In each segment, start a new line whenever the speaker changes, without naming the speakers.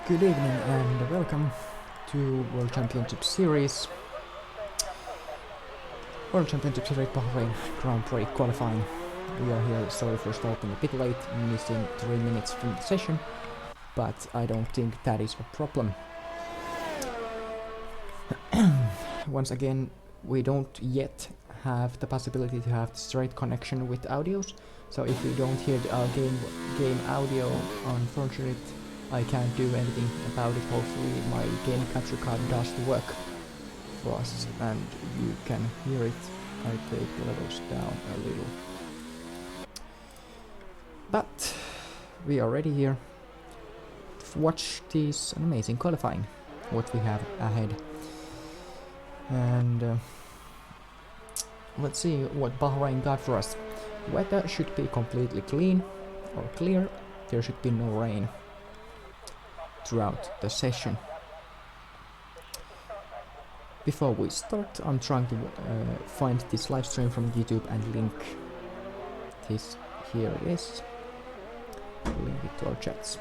Good evening and welcome to World Championship Series. World Championship Series Bahrain Grand Prix qualifying. We are here, sorry for starting a bit late, missing 3 minutes from the session, but I don't think that is a problem. Once again, we don't yet have the possibility to have straight connection with audios, so if you don't hear our game audio, unfortunately I can't do anything about it. Hopefully my game capture card does the work for us and you can hear it. I take the levels down a little. But we are ready here to watch this amazing qualifying, what we have ahead. And let's see what Bahrain got for us. Weather should be completely clean or clear. There should be no rain throughout the session. Before we start, I'm trying to find this live stream from YouTube and link this. Here it is. Link it to our chats.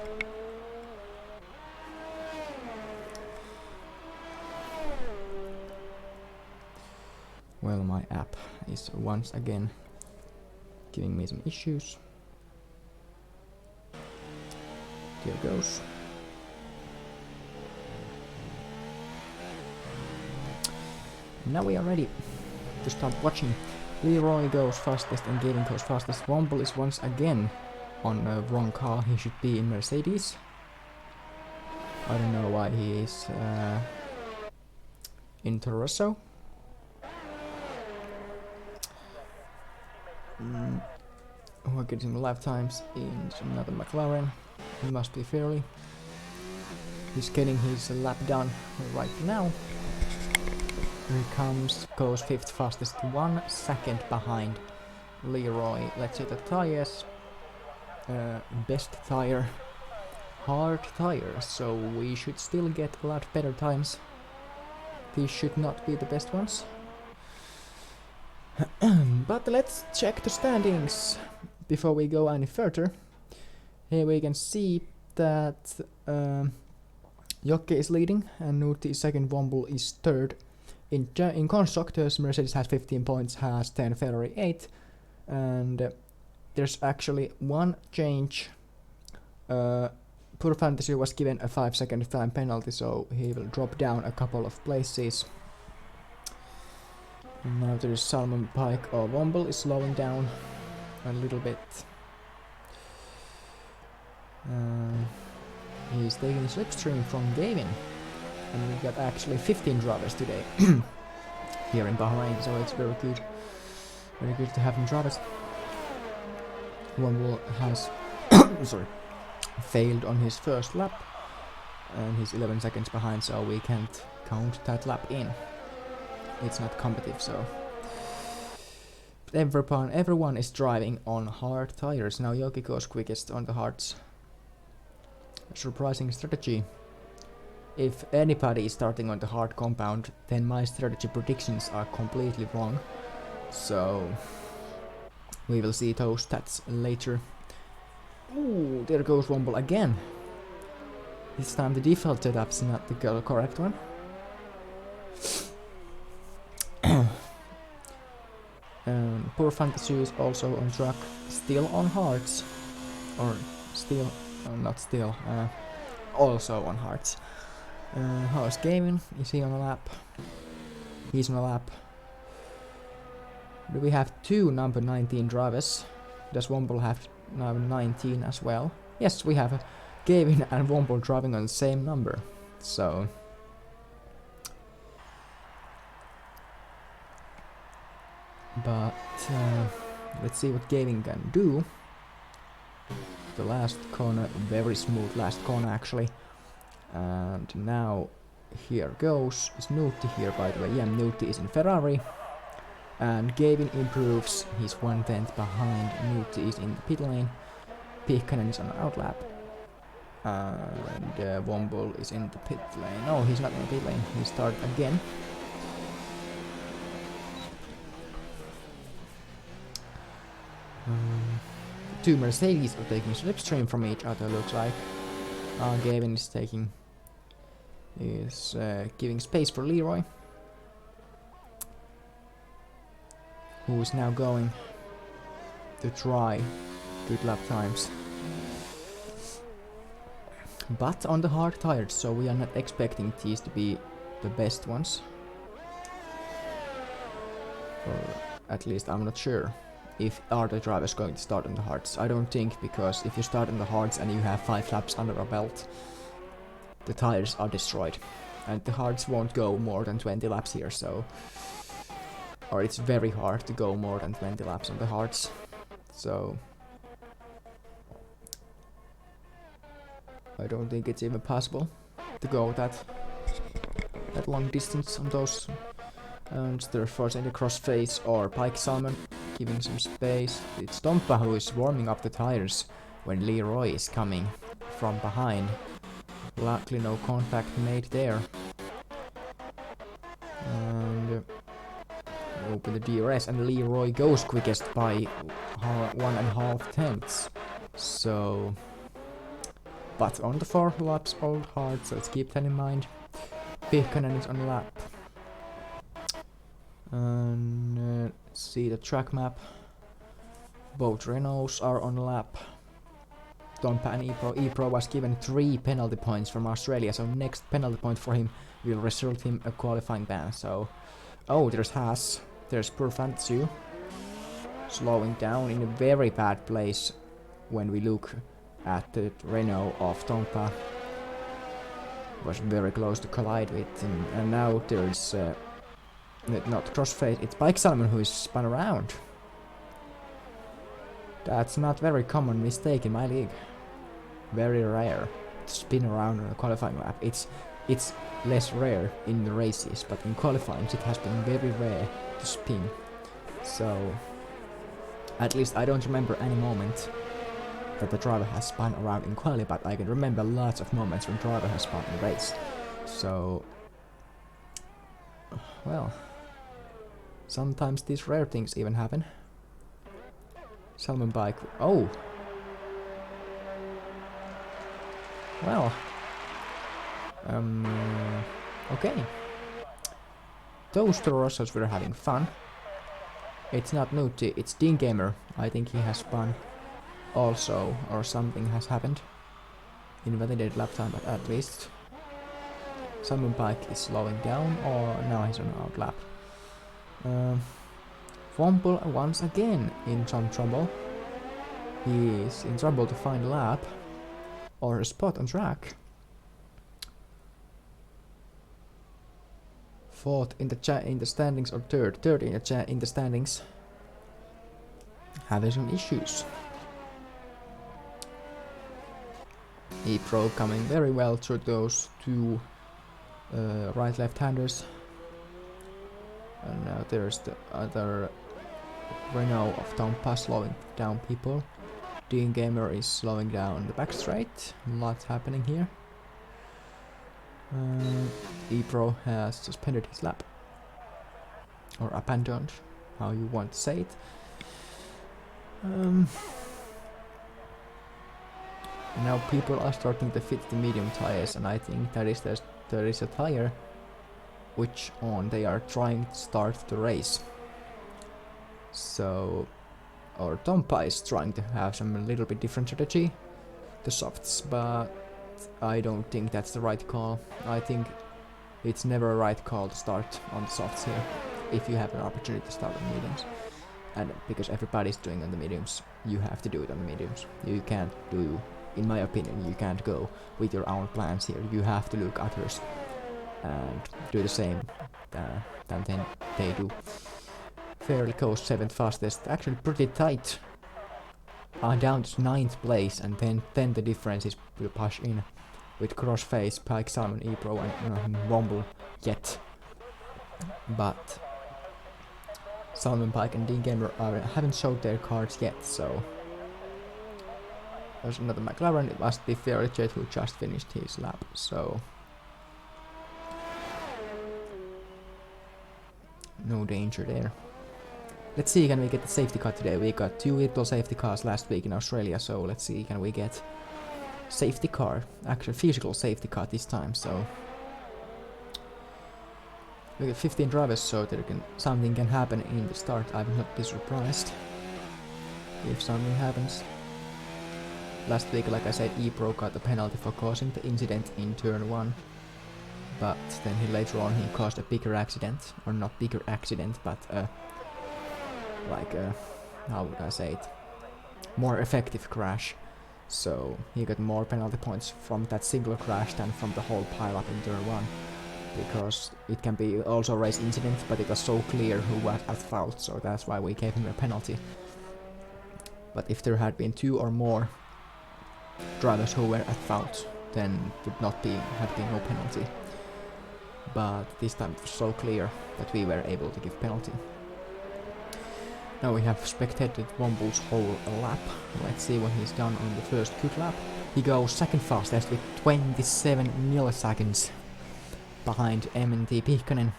Well, my app is once again giving me some issues. Here goes. Now we are ready to start watching. Leroy goes fastest and Gavin goes fastest. Womble is once again on a wrong car. He should be in Mercedes. I don't know why he is in Torosso. We're getting lifetimes in another McLaren. He must be fairly. He's getting his lap done right now. Here he comes, goes 5th fastest, 1 second behind Leroy. Let's see the tires. Best tire, hard tire, so we should still get a lot better times. These should not be the best ones. But let's check the standings before we go any further. Here we can see that Jokke is leading and Nuti is second, Womble is third. In constructors, Mercedes has 15 points, has 10, Ferrari 8, and there's actually one change. Pure Fantasy was given a 5-second time penalty, so he will drop down a couple of places. And now there's Salmon Pike or Womble is slowing down a little bit. He's taking slipstream from Gavin. And we got actually 15 drivers today here in Bahrain, so it's very good to have them drivers. Womble has failed on his first lap, and he's 11 seconds behind, so we can't count that lap in. It's not competitive, so everyone is driving on hard tires. Now Yoki goes quickest on the hards. Surprising strategy. If anybody is starting on the hard compound, then my strategy predictions are completely wrong. So we will see those stats later. Ooh, there goes Womble again. This time the default setup's not the correct one. Poor Fantasy is also on track, still on hards. Or still, not still, also on hards. How's Gavin? Is he on a lap? He's on a lap. Do we have two number 19 drivers? Does Womble have number 19 as well? Yes, we have Gavin and Womble driving on the same number. So but let's see what Gavin can do. The last corner, very smooth last corner actually. And now here goes. Is Nuti here, by the way? Yeah, Nuti is in Ferrari. And Gavin improves. He's 1/10 behind. Nuti is in the pit lane. Pikkanen is on the outlap. And Womble is in the pit lane. No, he's not in the pit lane. He started again. Two Mercedes are taking slipstream from each other, looks like. Gavin is giving space for Leroy, who is now going to try good lap times. But on the hard tires, so we are not expecting these to be the best ones. Or at least I'm not sure if the driver is going to start on the hards. I don't think, because if you start on the hards and you have 5 laps under a belt, the tires are destroyed. And the hards won't go more than 20 laps here, so... Or it's very hard to go more than 20 laps on the hards. So... I don't think it's even possible to go that long distance on those. And they're forcing the crossface or Pike Salmon, giving some space. It's Tompa who is warming up the tires when Leroy is coming from behind. Luckily no contact made there. And open the DRS, and Leroy goes quickest by 1.5 tenths. So... But on the 4 laps old hard, so let's keep that in mind. Pihkanen is on lap. And let's see the track map. Both Renaults are on lap. Tompa and Epro was given 3 penalty points from Australia, so next penalty point for him will result in a qualifying ban. So, oh, there's Haas, there's Purfantsu, slowing down in a very bad place when we look at the Renault of Tompa. Was very close to collide with him, and now there's not crossface, it's Bike Salmon who is spun around. That's not very common mistake in my league. Very rare to spin around on a qualifying lap. It's less rare in the races, but in qualifying it has been very rare to spin. So at least I don't remember any moment that the driver has spun around in quali, but I can remember lots of moments when driver has spun in race. So, well, sometimes these rare things even happen. Salmon bike, oh! Well, okay. Those Torossos were having fun. It's not Nuti, it's Dean Gamer. I think he has spun also, or something has happened. Invalidated lap time, but at least Salmon Bike is slowing down, or now he's on out lap. Fumble once again in some trouble. He is in trouble to find a lap or a spot on track. Fourth in the standings, or third in the standings. Having some issues. Epro coming very well through those 2 right-left-handers. And now there's the other Renault of Tompa slowing down people. Dean Gamer is slowing down the back straight. Lots happening here. Epro has suspended his lap. Or abandoned, how you want to say it. Now people are starting to fit the medium tires, and I think there is a tire which they are trying to start the race. So, or Tompa is trying to have some little bit different strategy, the softs, but I don't think that's the right call. I think it's never a right call to start on the softs here, if you have an opportunity to start on mediums. And because everybody's doing on the mediums, you have to do it on the mediums. You can't do, in my opinion, you can't go with your own plans here. You have to look at others and do the same than they do. Fairly close, 7th fastest, actually pretty tight. Down to 9th place, and then the differences will push in with Crossface, Pike Salmon, Epro and Womble yet. But Salmon Pike and Dean Gamer haven't showed their cards yet, so there's another McLaren. It must be Fairly Jet who just finished his lap, so no danger there. Let's see, can we get the safety car today? We got 2 little safety cars last week in Australia, so let's see, can we get safety car, actually physical safety car this time, so we get 15 drivers, so something can happen in the start. I would not be surprised if something happens. Last week, like I said, E-Pro got the penalty for causing the incident in turn 1, but then later on he caused a bigger accident, or not bigger accident, but how would I say it, more effective crash. So he got more penalty points from that single crash than from the whole pile-up in turn 1, because it can be also a race incident, but it was so clear who was at fault, so that's why we gave him a penalty. But if there had been 2 or more drivers who were at fault, then would not have been no penalty. But this time it was so clear that we were able to give penalty. Now we have spectated Womble's whole lap. Let's see what he's done on the first good lap. He goes second fastest with 27 milliseconds behind MNT Pihkanen,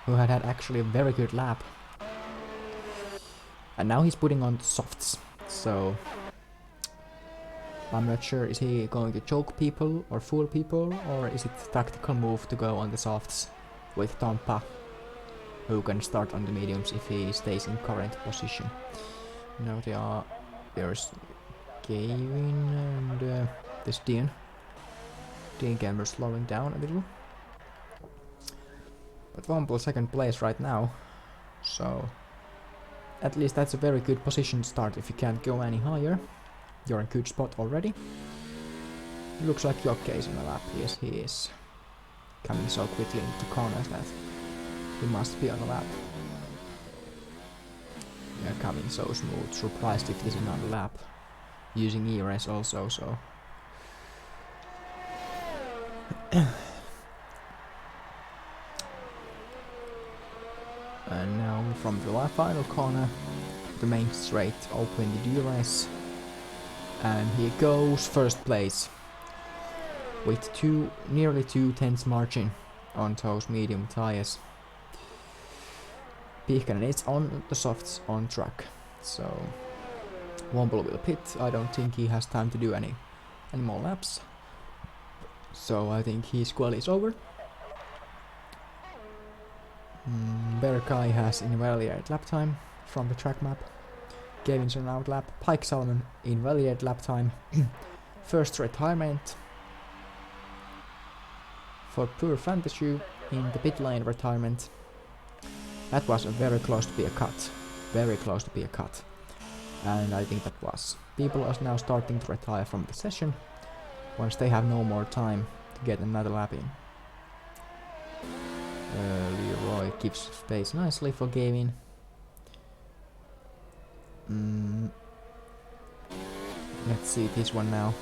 who had actually a very good lap. And now he's putting on softs, so I'm not sure, is he going to choke people or fool people, or is it a tactical move to go on the softs with Tampa, who can start on the mediums if he stays in current position. Now there's Gavin and this Dean. Dean Gamber slowing down a little. But Womble second place right now, so at least that's a very good position to start if you can't go any higher. You're in a good spot already. Looks like Jokke is on the lap. Yes, he is. Coming so quickly into corners that he must be on the lap. Yeah, coming so smooth. Surprised if this is on the lap. Using ERS also, so. And now from the final corner, the main straight, open the DRS. And he goes first place with nearly 2/10 margin on those medium tires. Pihkanen is on the softs on track, so Womble will pit. I don't think he has time to do any more laps, so I think his quali is over. Berkai has invalidated lap time from the track map. Gavinson out lap. Pike Salmon invalidated lap time. First retirement for Pure Fantasy in the pit lane retirement. That was very close to be a cut. Very close to be a cut. And I think that was. People are now starting to retire from the session once they have no more time to get another lap in. Leroy gives space nicely for Gavin. Let's see this one now.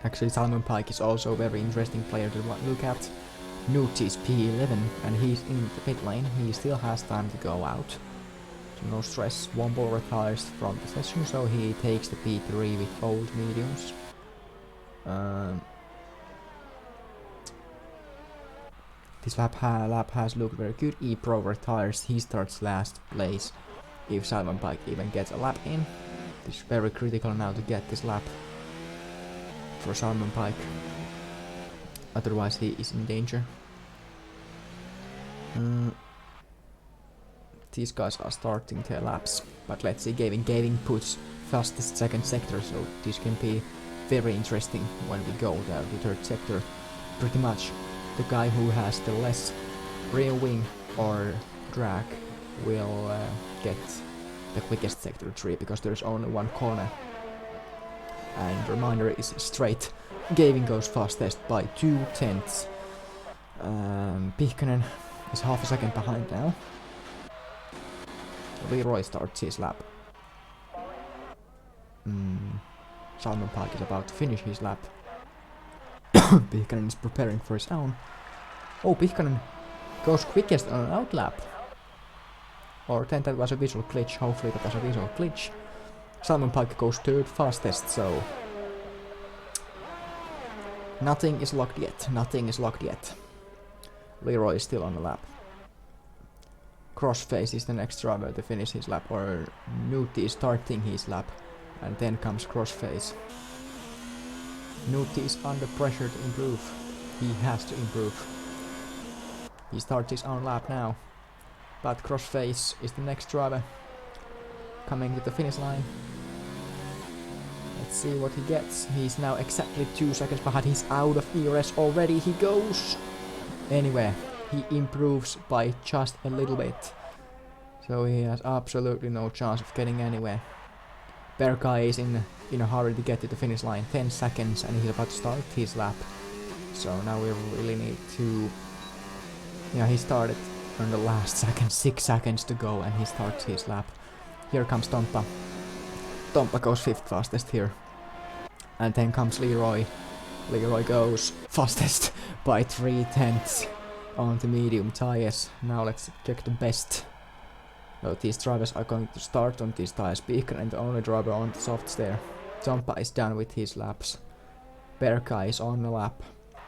Actually, Salmon Pike is also a very interesting player to look at. Nucci is P11 and he's in the pit lane. He still has time to go out. So no stress. Womble retires from the session, so he takes the P3 with old mediums. This lap has looked very good. E-Pro retires. He starts last place. If Salmon Pike even gets a lap in, it's very critical now to get this lap for Salmon Pike. Otherwise he is in danger. These guys are starting their laps, but let's see. Gavin puts fastest second sector, so this can be very interesting when we go down to third sector. Pretty much the guy who has the less rear wing or drag will get the quickest sector 3, because there's only one corner. And reminder is straight. Gavin goes fastest by 2/10. Pihkanen is half a second behind now. Leroy starts his lap. Salmon Pike is about to finish his lap. Pihkanen is preparing for his own. Oh, Pihkanen goes quickest on an out lap. Or then that was a visual glitch. Hopefully that was a visual glitch. Salmon Pike goes third fastest, so nothing is locked yet. Nothing is locked yet. Leroy is still on the lap. Crossface is the next driver to finish his lap, or Nuti is starting his lap. And then comes crossface. Nuti is under pressure to improve. He has to improve. He starts his own lap now. But crossface is the next driver coming to the finish line. Let's see what he gets. He's now exactly 2 seconds behind. He's out of ERS already. He goes anywhere. He improves by just a little bit. So he has absolutely no chance of getting anywhere. Berkay is in a hurry to get to the finish line. 10 seconds and he's about to start his lap. So now we really need to... Yeah, he started on the last second. 6 seconds to go and he starts his lap. Here comes Tompa. Tompa goes 5th fastest here. And then comes Leroy. Leroy goes fastest by 3/10 on the medium tires. Now let's check the best. So these drivers are going to start on these tires. Beacon and the only driver on the softs there. Tompa is done with his laps. Berkay is on the lap.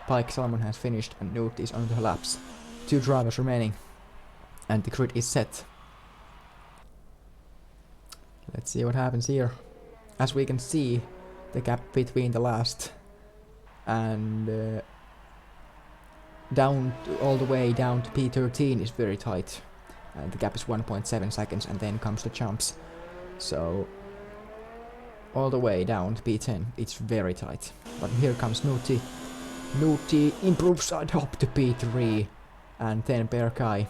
Pike Salmon has finished and Newt is on the laps. 2 drivers remaining. And the grid is set. Let's see what happens here. As we can see, the gap between the last and all the way down to P13 is very tight. And the gap is 1.7 seconds and then comes the jumps. So all the way down to P10 it's very tight. But here comes Nuti. Nuti improves up to P3 and then Berkay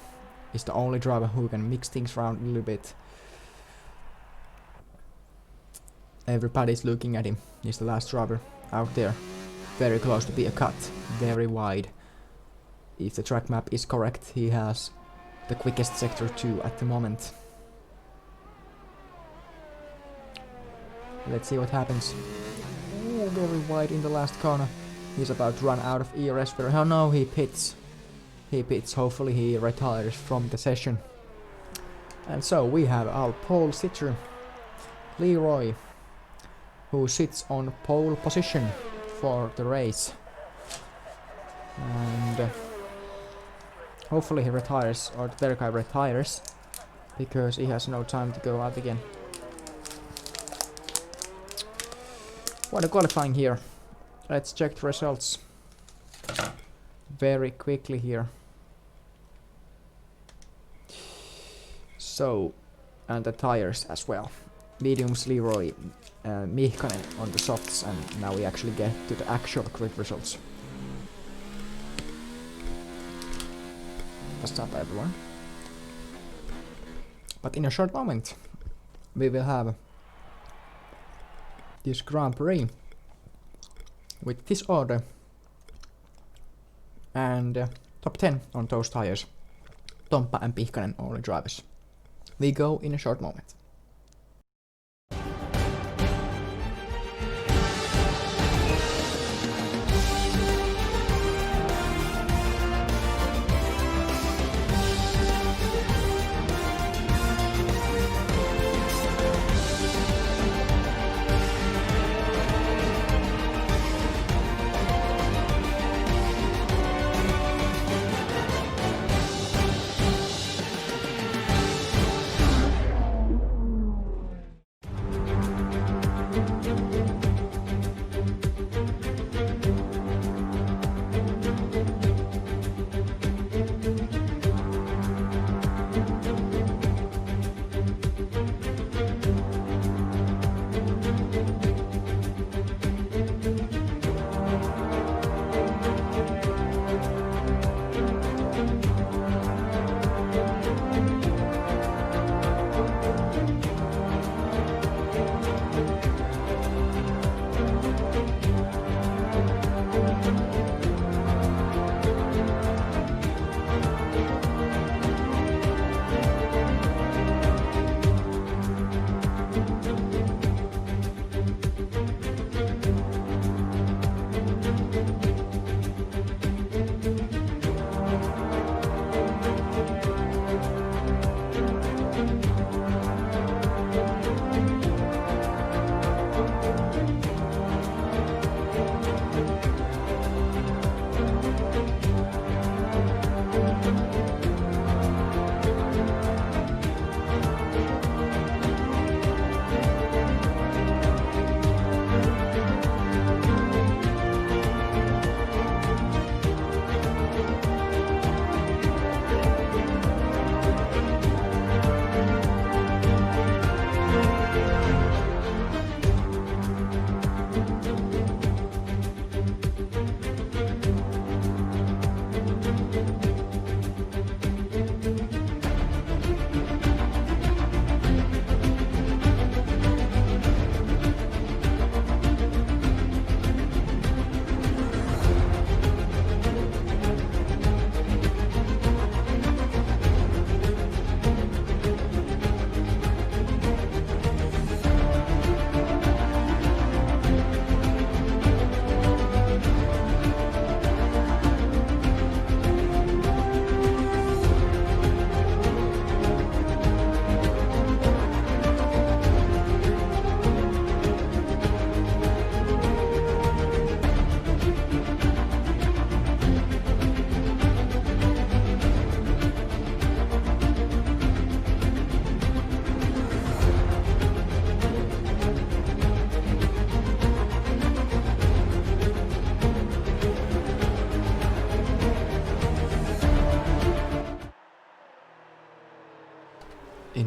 is the only driver who can mix things around a little bit. Everybody's looking at him. He's the last driver out there. Very close to be a cut. Very wide. If the track map is correct, he has the quickest sector 2 at the moment. Let's see what happens. Ooh, very wide in the last corner. He's about to run out of ERS. Oh no, he pits. He pits. Hopefully he retires from the session. And so we have our pole sitter, Leroy, who sits on pole position for the race. And hopefully he retires, or the Berkay retires, because he has no time to go out again. What a qualifying here. Let's check the results very quickly here. So, and the tires as well. Mediums Leroy, Mihkanen on the softs, and now we actually get to the actual grid results. What's up everyone? But in a short moment we will have this Grand Prix with this order and top 10 on those tires. Tompa and Pihkanen only drivers. We go in a short moment.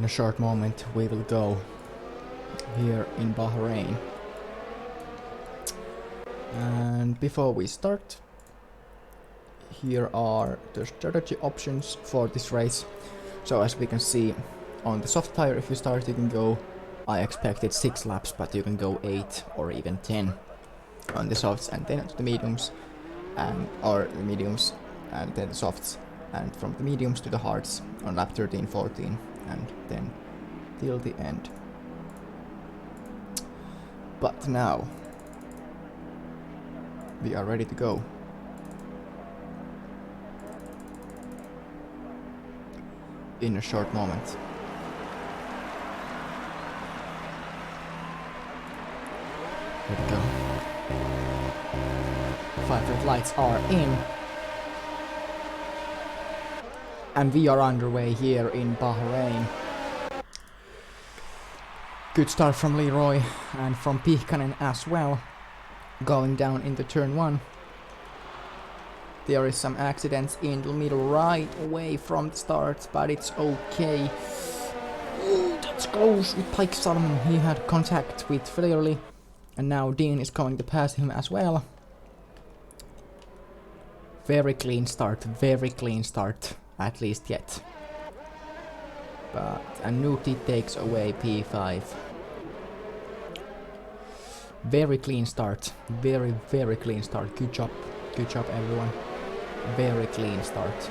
In a short moment we will go here in Bahrain. And before we start, here are the strategy options for this race. So as we can see on the soft tire, if you start you can go, I expected 6 laps, but you can go 8 or even 10 on the softs, and then to the mediums, or the mediums and then the softs, and from the mediums to the hards on lap 13, 14 and then till the end. But now we are ready to go. In a short moment. Here we go. 5 red lights are in. And we are underway here in Bahrain. Good start from Leroy and from Pihkanen as well. Going down into turn 1. There is some accidents in the middle right away from the start, but it's okay. Ooh, that's close with Pike Salmon. He had contact with Flairley, and now Dean is going to pass him as well. Very clean start, at least yet. But Anuti takes away P5. Very clean start, very clean start. Good job everyone. Very clean start.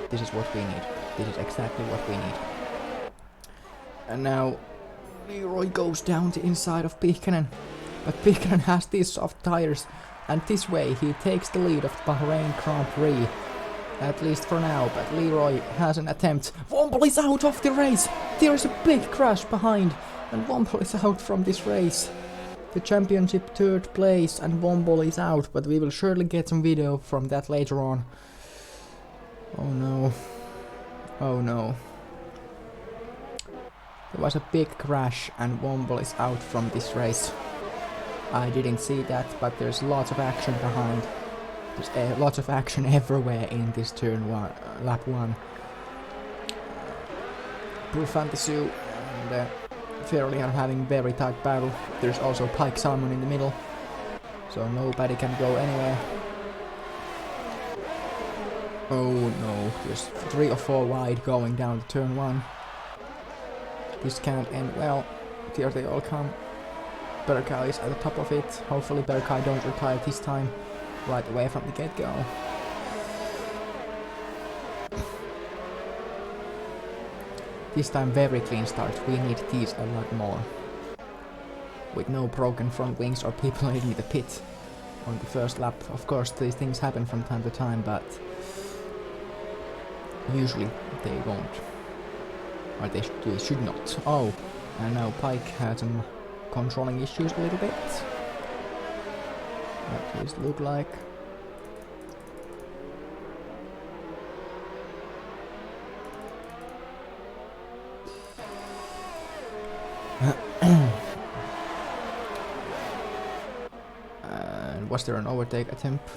This is what we need. This is exactly what we need. And now Leroy goes down the inside of Pihkanen. But Pihkanen has these soft tires, and this way he takes the lead of the Bahrain Grand Prix. At least for now, but Leroy has an attempt. Womble is out of the race! There is a big crash behind, and Womble is out from this race. The championship 3rd place, and Womble is out, but we will surely get some video from that later on. Oh no. Oh no. There was a big crash and Womble is out from this race. I didn't see that, but there's lots of action behind. There's lots of action everywhere in this turn 1, lap 1. Blue Fantasy and Fairly are having very tight battle. There's also Pike Salmon in the middle, so nobody can go anywhere. Oh no, there's 3 or 4 wide going down to turn 1. This can't end well. Here they all come. Berkay is at the top of it. Hopefully Berkay don't retire this time, right away from the get-go. This time very clean start, we need these a lot more. With no broken front wings or people leaving the pit on the first lap. Of course these things happen from time to time, but usually they won't. Or they should not. Oh, and now Pike had some controlling issues a little bit. At least look like. And was there an overtake attempt?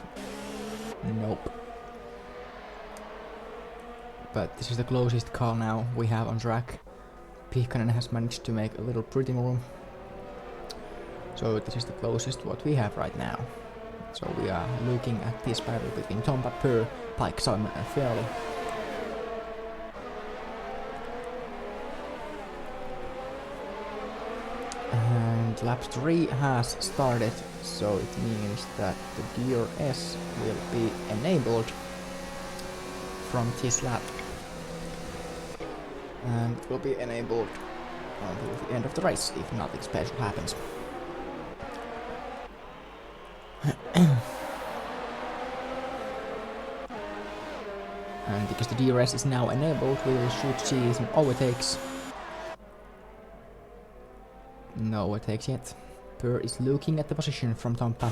Nope. But this is the closest car now we have on track. Pihkanen has managed to make a little breathing room. So this is the closest what we have right now. So we are looking at this battle between Tompa, Purr, Pike, Salmon and Fairley. And lap 3 has started, so it means that the DRS will be enabled from this lap. And it will be enabled until the end of the race, if nothing special happens. And because the DRS is now enabled, we should see some overtakes. No overtakes yet. Purr is looking at the position from Tompa.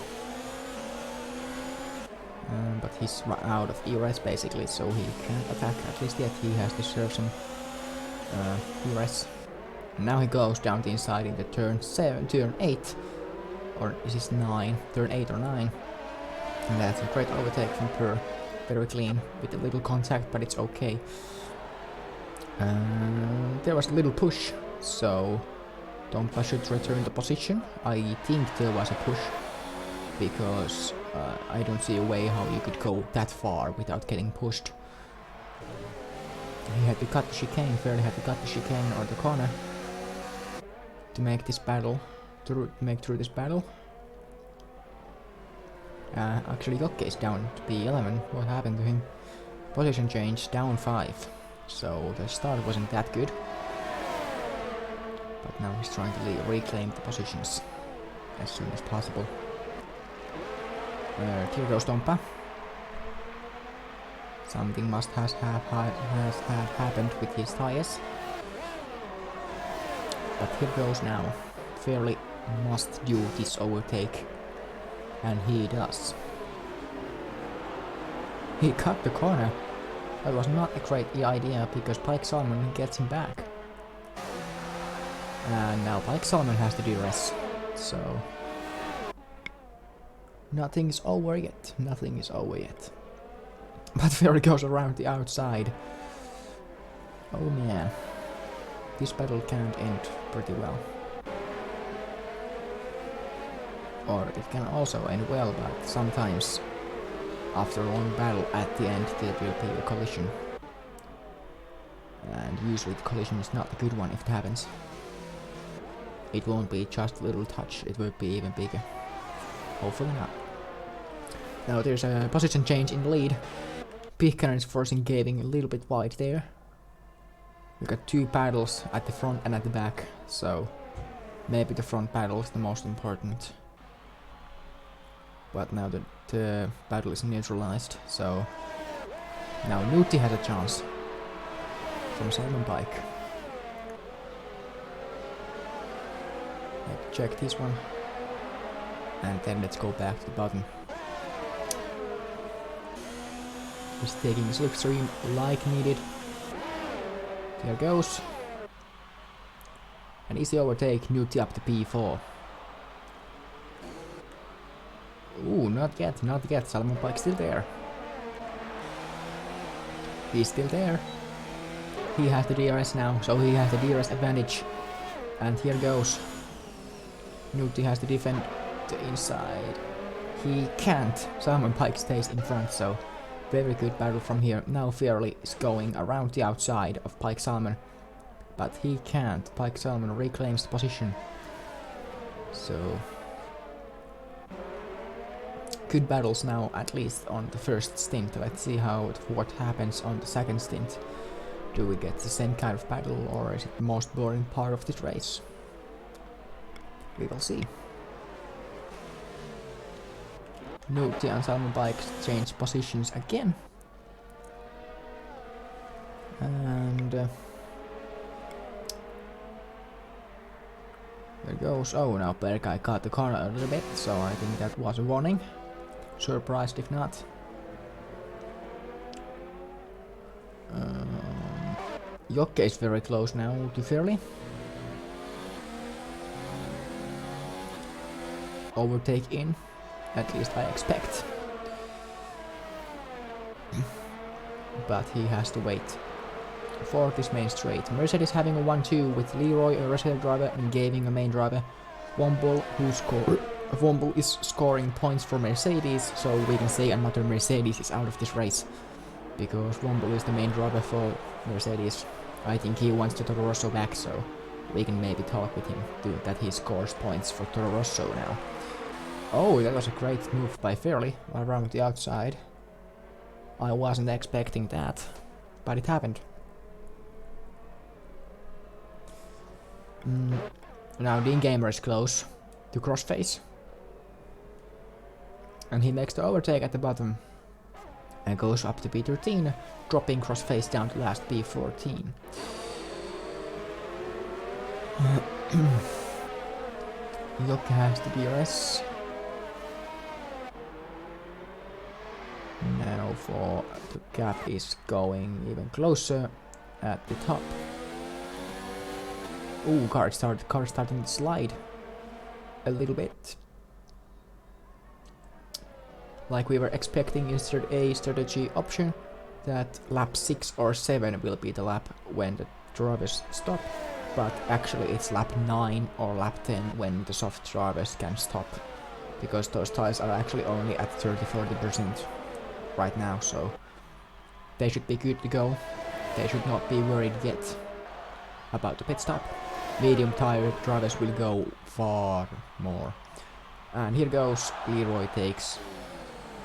But he's out of ERS basically, so he can't attack, at least yet. He has to serve some ERS. And now he goes down the inside in the turn 8. Or is this 9? Turn 8 or 9. And that's a great overtake from Purr. Very clean, with a little contact, but it's okay. There was a little push, so Tompa should return the position. I think there was a push, because I don't see a way how you could go that far without getting pushed. He had to cut the chicane, fairly had to cut the chicane or the corner to make this battle, to make through this battle. Actually Jokke is down to P11, what happened to him? Position change, down 5, so the start wasn't that good. But now he's trying to reclaim the positions as soon as possible. Here goes Tompa. Something must have happened with his tires. But here goes now. Fairly must do this overtake. And he does. He cut the corner. That was not a great idea because Pike Salmon gets him back. And now Pike Salmon has to DRS. So nothing is over yet. Nothing is over yet. But Ferry goes around the outside. Oh man. This battle can't end pretty well. Or it can also end well, but sometimes after a long battle at the end there will be a collision. And usually the collision is not a good one if it happens. It won't be just a little touch, it will be even bigger. Hopefully not. Now there's a position change in the lead. Pihkanen is forcing Gaving a little bit wide there. We got 2 paddles at the front and at the back, so maybe the front paddle is the most important. But now the battle is neutralized, so now Nuti has a chance from Salmon Pike. Let's check this one, and then let's go back to the bottom. He's taking a slipstream like needed. There goes. An easy overtake, Nuti up to P4. Ooh, not yet, not yet. Salmon Pike still there. He's still there. He has the DRS now, so he has the DRS advantage. And here goes. Nuti has to defend the inside. He can't. Salmon Pike stays in front, so very good battle from here. Now Fairley is going around the outside of Pike Salmon, but he can't. Pike Salmon reclaims the position. So good battles now, at least on the first stint. Let's see what happens on the second stint. Do we get the same kind of battle, or is it the most boring part of this race? We will see. Nuti and Salmon Pike change positions again. And there goes. Oh, now Berkai caught the corner a little bit, so I think that was a warning. Surprised if not. Jokke is very close now to Fairley. Overtake in. At least I expect. But he has to wait for this main straight. Mercedes having a 1-2 with Leroy, a reserve driver, and Gaving, a main driver. Womble, Womble is scoring points for Mercedes, so we can say another Mercedes is out of this race. Because Womble is the main driver for Mercedes. I think he wants to Toro Rosso back, so we can maybe talk with him that he scores points for Toro Rosso now. Oh, that was a great move by Fairley around the outside. I wasn't expecting that, but it happened. Now Dean Gamer is close to Crossface. And he makes the overtake at the bottom. And goes up to P13, dropping Crossface down to last P14. Jokke has the DRS. Now for the gap is going even closer at the top. Ooh, car starting to slide a little bit. Like we were expecting in a strategy option. that lap 6 or 7 will be the lap when the drivers stop, but actually it's lap 9 or lap 10 when the soft drivers can stop, because those tires are actually only at 30-40% right now, so they should be good to go. They should not be worried yet about the pit stop. Medium tire drivers will go far more. And here goes, Leroy takes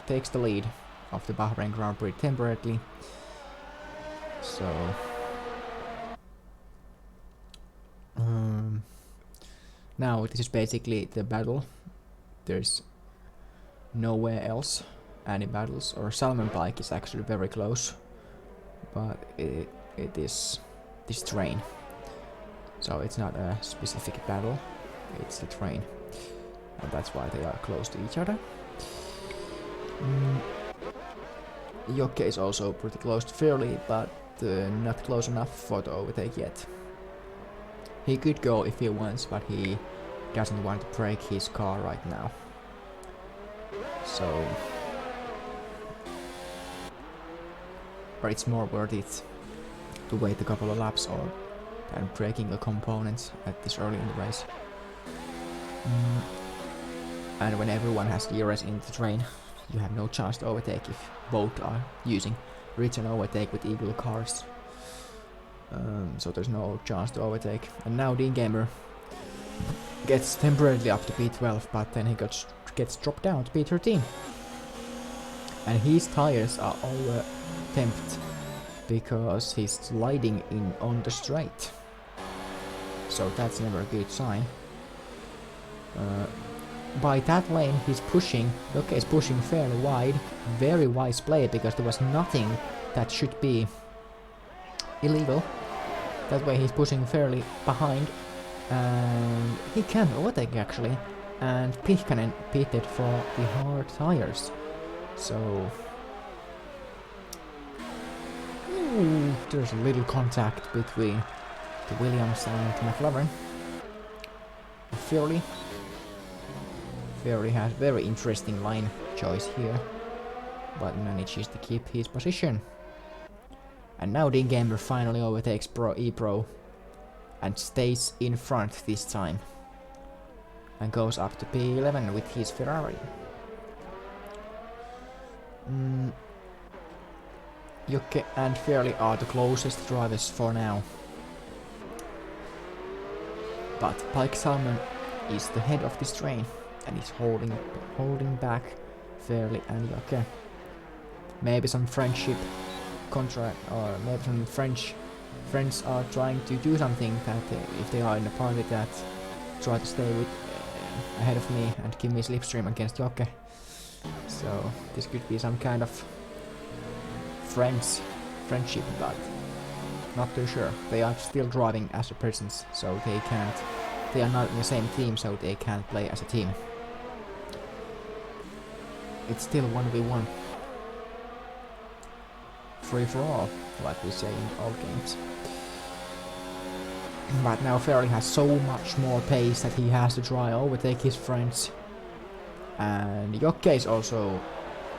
the lead of the Bahrain Grand Prix temporarily. So now this is basically the battle. There's nowhere else any battles, or Salmon Bike is actually very close, but it is this train, so it's not a specific battle, it's the train, and that's why they are close to each other. Jokke is also pretty close to Fairley, but not close enough for the overtake yet. He could go if he wants, but he doesn't want to break his car right now. So, or it's more worth it to wait a couple of laps or than breaking a component at this early in the race. And when everyone has DRS in the train, you have no chance to overtake if both are using return overtake with equal cars. So there's no chance to overtake. And now Dean Gamer gets temporarily up to P12, but then he gets dropped down to P13. And his tires are over temped because he's sliding in on the straight. So that's never a good sign. By that lane he's pushing, okay, he's pushing fairly wide. Very wise play, because there was nothing that should be illegal. That way he's pushing fairly behind, and he can overtake actually. And Pihkanen pitted for the hard tires. So there's a little contact between the Williams and McLaren. Fairly has very interesting line choice here, but manages to keep his position. And now Dean Gamer finally overtakes ePro and stays in front this time, and goes up to P11 with his Ferrari. Jokke and Fairley are the closest drivers for now, but Pike Salmon is the head of this train and is holding back Fairley and Jokke. Maybe some friendship contract, or maybe some friends are trying to do something that if they are in a party that try to stay with ahead of me and give me slipstream against Jokke. So this could be some kind of friendship, but not too sure. They are still driving as a persons, so they are not in the same team, so they can't play as a team. It's still 1v1. Free for all, like we say in all games. But now Fairley has so much more pace that he has to try overtake his friends. And Jokke is also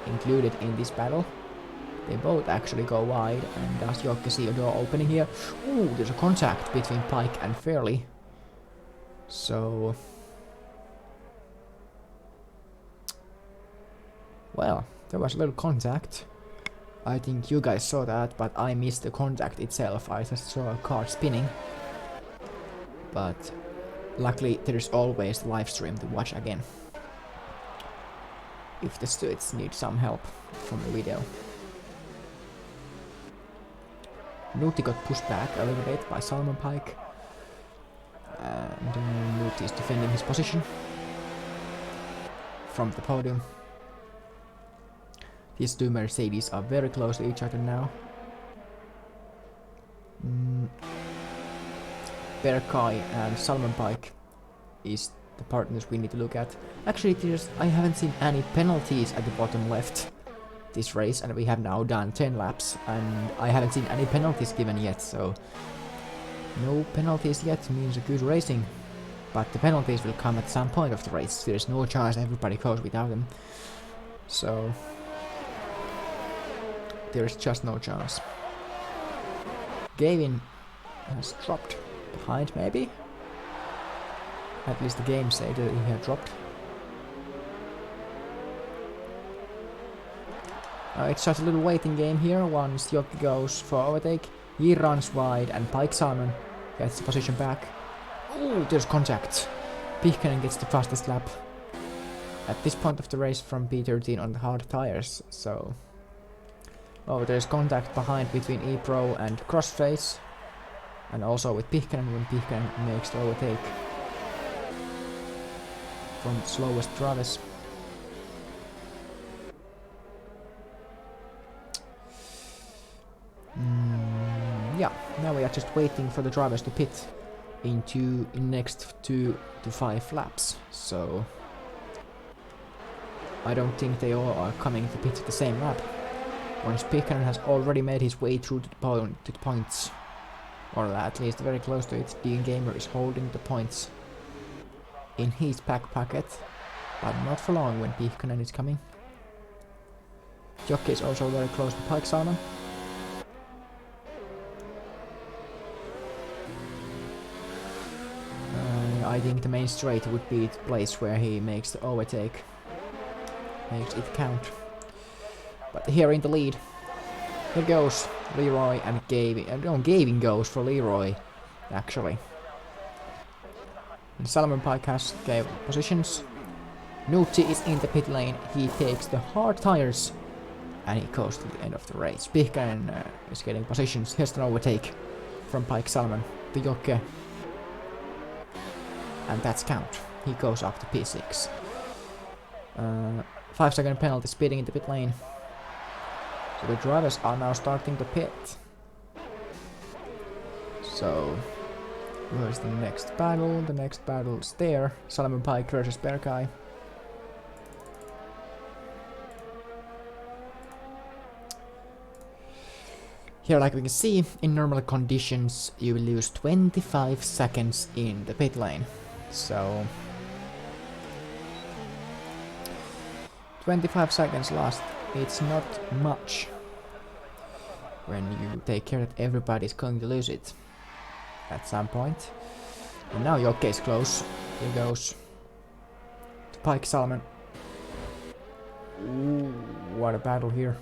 included in this battle. They both actually go wide, and does Jokke see a door opening here? Ooh, there's a contact between Pike and Fairley. So, well, there was a little contact. I think you guys saw that, but I missed the contact itself. I just saw a car spinning. But luckily there's always the live stream to watch again, if the students need some help from the video. Nuti got pushed back a little bit by Salmon Pike, and Nuti is defending his position from the podium. These two Mercedes are very close to each other now. Berkay and Salmon Pike is the partners we need to look at. Actually, I haven't seen any penalties at the bottom left this race, and we have now done 10 laps, and I haven't seen any penalties given yet, so no penalties yet means a good racing. But the penalties will come at some point of the race. There's no chance everybody goes without them. So there's just no chance. Gavin has dropped behind, maybe? At least the game said that he had dropped. It's just a little waiting game here. Once Jockey goes for overtake, he runs wide and Pike Salmon gets the position back. Oh, there's contact. Pihkanen gets the fastest lap at this point of the race from P13 on the hard tires, so... Oh, there's contact behind between ePro and Crossface, and also with Pihkanen when Pihkanen makes the overtake from the slowest Travis. Yeah, now we are just waiting for the drivers to pit in next 2 to 5 laps, so I don't think they all are coming to pit at the same lap. Once Pihkanen has already made his way through to the points, or at least very close to it, Dean Gamer is holding the points in his packet, but not for long when Pihkanen is coming. Jockey is also very close to Pike Salmon. I think the main straight would be the place where he makes the overtake, makes it count. But here in the lead, here goes Leroy and Gavin. No, Gavin goes for Leroy, actually. And Salmon Pike has gave positions. Nucci is in the pit lane. He takes the hard tires and he goes to the end of the race. Pihkanen is getting positions. Here's an overtake from Pike Salmon, the Jockey. And that's count. He goes up to P6. 5-second penalty speeding in the pit lane. So the drivers are now starting the pit. So where's the next battle? The next battle is there. Salmon Pike versus Berkai. Here, like we can see, in normal conditions you will lose 25 seconds in the pit lane. So 25 seconds lost, it's not much when you take care that everybody's going to lose it at some point. And now Jokke is close. He goes to Pike Salmon. Ooh, what a battle here.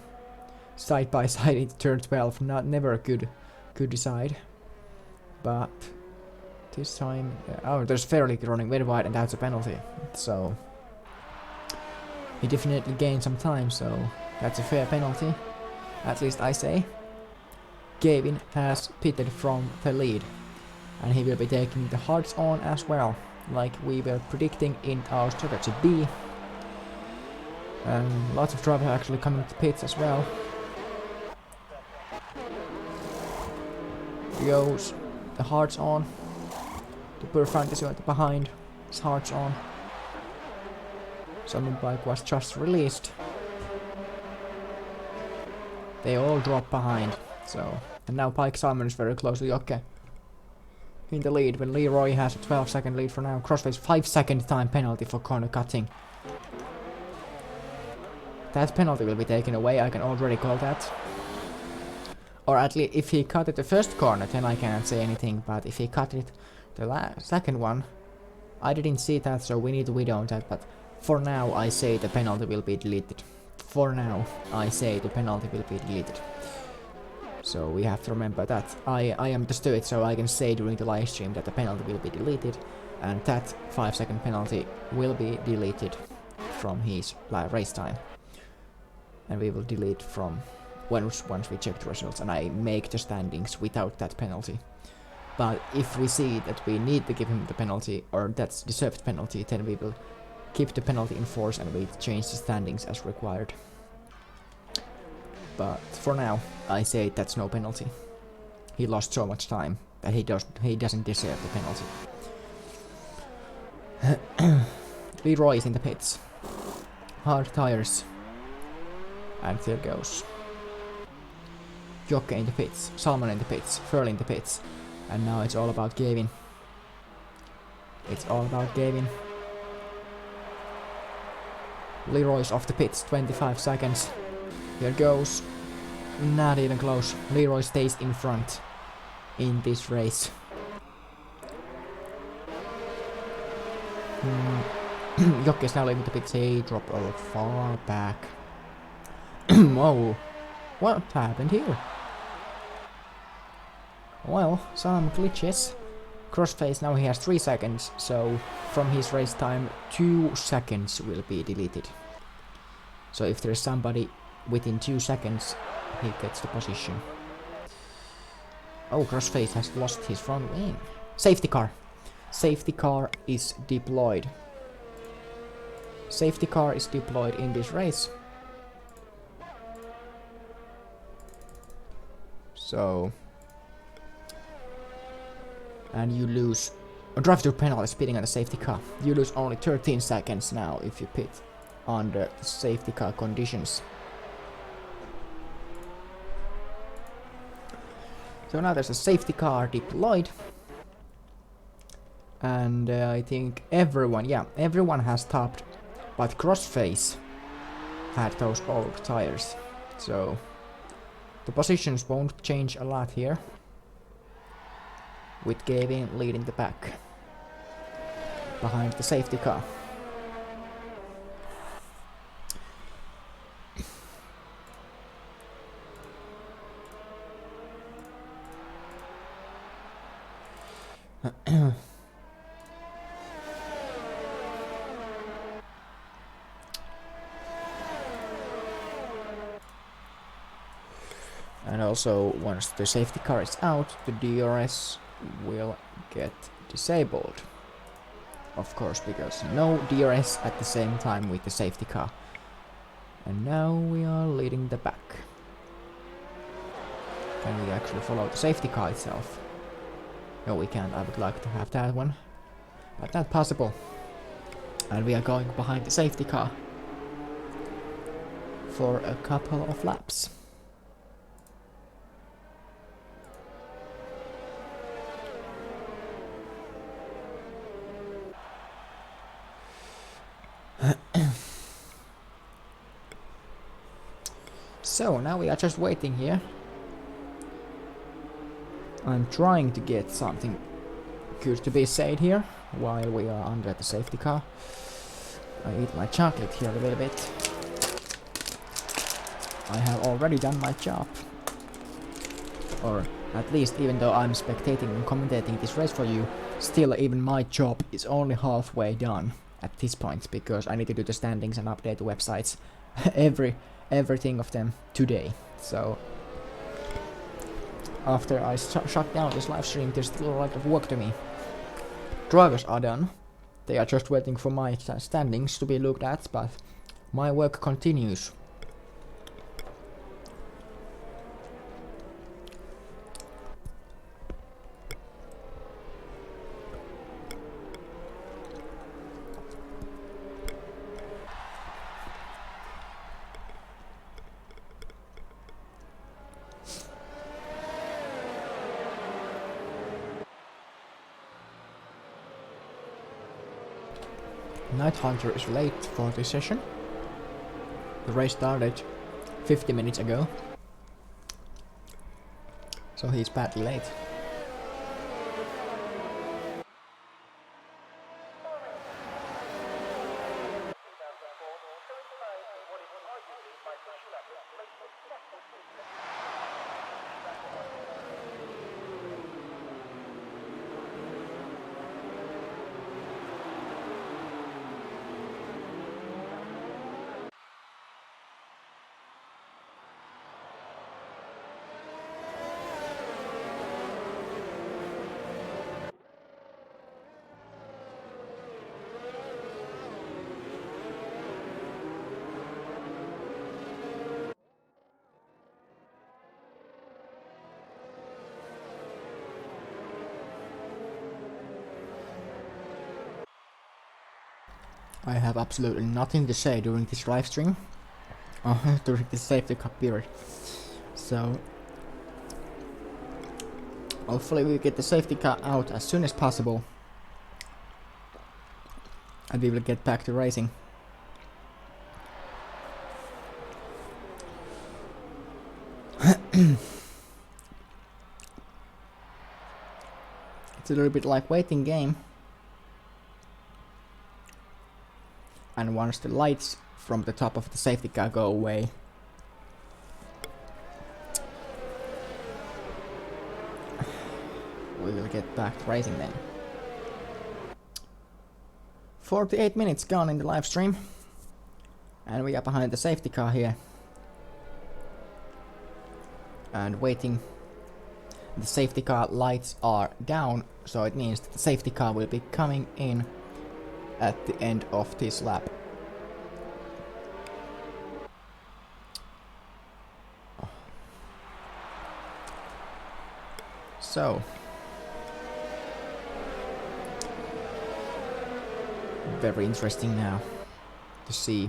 Side by side into turn 12, never a good decide. But this time, oh, there's Fairley running very wide and that's a penalty. So he definitely gained some time, so that's a fair penalty. At least I say. Gavin has pitted from the lead and he will be taking the hards on as well, like we were predicting in our strategy B. And lots of drivers are actually coming to pits as well. Goes the hards on. The Pure Fantasy at the behind. His hards on. Salmon Pike was just released. They all drop behind. So, and now Pike Salmon is very close to Jokke in the lead when Leroy has a 12-second lead for now. Crossface 5-second time penalty for corner cutting. That penalty will be taken away, I can already call that. Or at least if he cut it the first corner, then I cannot say anything, but if he cut it the second one, I didn't see that, so we need to widow on that, but for now I say the penalty will be deleted. For now I say the penalty will be deleted. So we have to remember that. I understood it, so I can say during the live stream that the penalty will be deleted, and that 5-second penalty will be deleted from his race time. And we will delete from once we check the results, and I make the standings without that penalty. But if we see that we need to give him the penalty, or that's deserved penalty, then we will keep the penalty in force and we change the standings as required. But for now, I say that's no penalty. He lost so much time that he doesn't deserve the penalty. Leroy is in the pits. Hard tires. And there goes. Jokke in the pits, Salmon in the pits, Furley in the pits. And now it's all about Gavin. It's all about Gavin. Leroy's off the pits, 25 seconds. Here goes. Not even close. Leroy stays in front in this race. Jocke is now leaving the pits. He dropped a lot far back. Whoa. What happened here? Well, some glitches. Crossface now he has 3 seconds, so from his race time 2 seconds will be deleted. So if there's somebody within 2 seconds, he gets the position. Oh, Crossface has lost his front wing. Safety car. Safety car is deployed. Safety car is deployed in this race. So... and you lose... a drive-through penalty speeding on the safety car. You lose only 13 seconds now if you pit under the safety car conditions. So now there's a safety car deployed. And I think everyone has stopped. But Crossface had those old tires. So the positions won't change a lot here, with Gavin leading the pack behind the safety car. And also, once the safety car is out, the DRS will get disabled. Of course, because no DRS at the same time with the safety car. And now we are leading the pack. Can we actually follow the safety car itself? No, we can't. I would like to have that one, but not possible. And we are going behind the safety car for a couple of laps. So now we are just waiting here. I'm trying to get something good to be said here while we are under the safety car. I eat my chocolate here a little bit. I have already done my job. Or at least, even though I'm spectating and commentating this race for you, still even my job is only halfway done at this point, because I need to do the standings and update the websites, everything of them today. So after I shut down this live stream, there's still a lot of work to me. Drivers are done. They are just waiting for my standings to be looked at, but my work continues. Night Hunter is late for this session. The race started 50 minutes ago, so he's badly late. I have absolutely nothing to say during this live stream, during this safety car period. So hopefully we get the safety car out as soon as possible, and we will get back to racing. It's a little bit like waiting game. And once the lights from the top of the safety car go away, we will get back to racing then. 48 minutes gone in the live stream. And we are behind the safety car here. And waiting. The safety car lights are down, so it means that the safety car will be coming in at the end of this lap. So, very interesting now to see.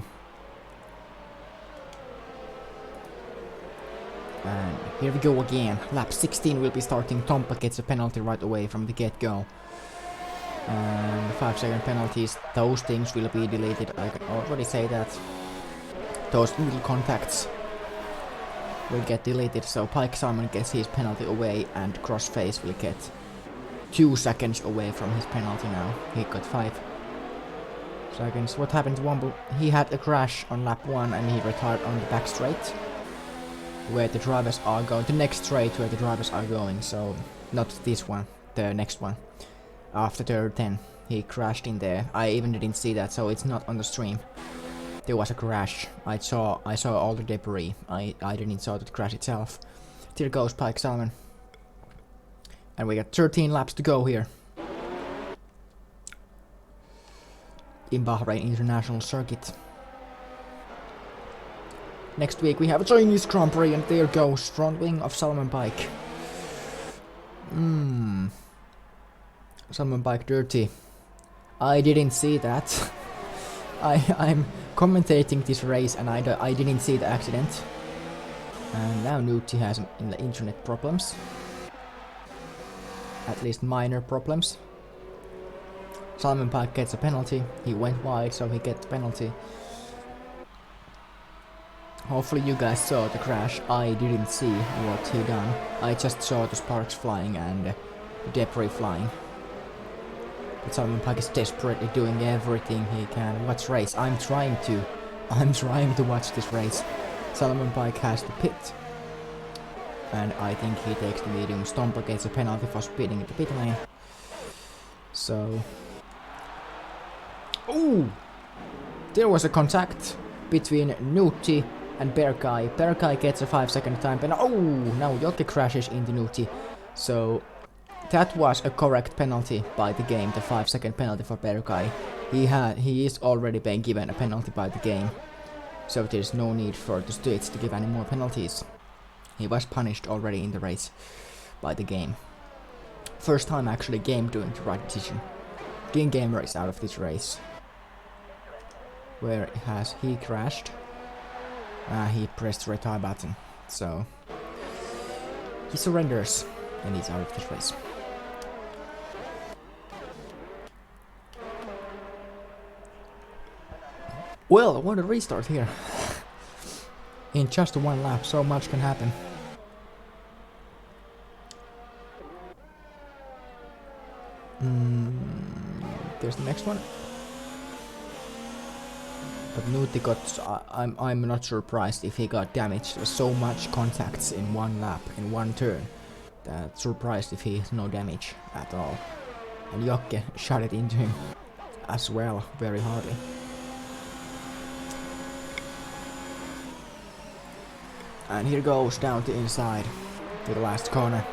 And here we go again. Lap 16 will be starting. Tompa gets a penalty right away from the get-go. And 5-second penalties, those things will be deleted. I can already say that. Those little contacts will get deleted, so Pike Simon gets his penalty away and Crossface will get 2 seconds away from his penalty now. He got 5 seconds. What happened to Womble? He had a crash on lap 1 and he retired on the back straight, where the drivers are going, the next straight where the drivers are going, so not this one, the next one. After turn 10, he crashed in there. I even didn't see that, so it's not on the stream. There was a crash. I saw all the debris. I didn't saw the crash itself. There goes Pike Salmon. And we got 13 laps to go here. In Bahrain International Circuit. Next week we have a Chinese Grand Prix, and there goes front wing of Salmon Bike. Salmon Bike dirty. I didn't see that. I'm commentating this race and I didn't see the accident. And now Nuti has in the internet problems. At least minor problems. Salmon Bike gets a penalty. He went wide, so he gets a penalty. Hopefully you guys saw the crash. I didn't see what he done. I just saw the sparks flying and the debris flying. But Salmon Pike is desperately doing everything he can. Watch race. I'm trying to watch this race. Salmon Pike has the pit. And I think he takes the medium. Stompa gets a penalty for speeding in the pit lane. So... Ooh! There was a contact between Nuti and Berkai. Berkai gets a 5-second time penalty. Oh! Now Jokke crashes into Nuti. So... that was a correct penalty by the game, the 5-second penalty for Berkai. He is already being given a penalty by the game, so there's no need for the States to give any more penalties. He was punished already in the race by the game. First time actually game doing the right decision. Game Gamer is out of this race. Where has he crashed? He pressed the retire button, so he surrenders and he's out of this race. Well, what a restart here. In just one lap, so much can happen. There's the next one. But Nuti got... I'm not surprised if he got damaged. There's so much contacts in one lap, in one turn. That surprised if he has no damage at all. And Jokke shot it into him as well, very hardly. And here goes down the inside to the last corner.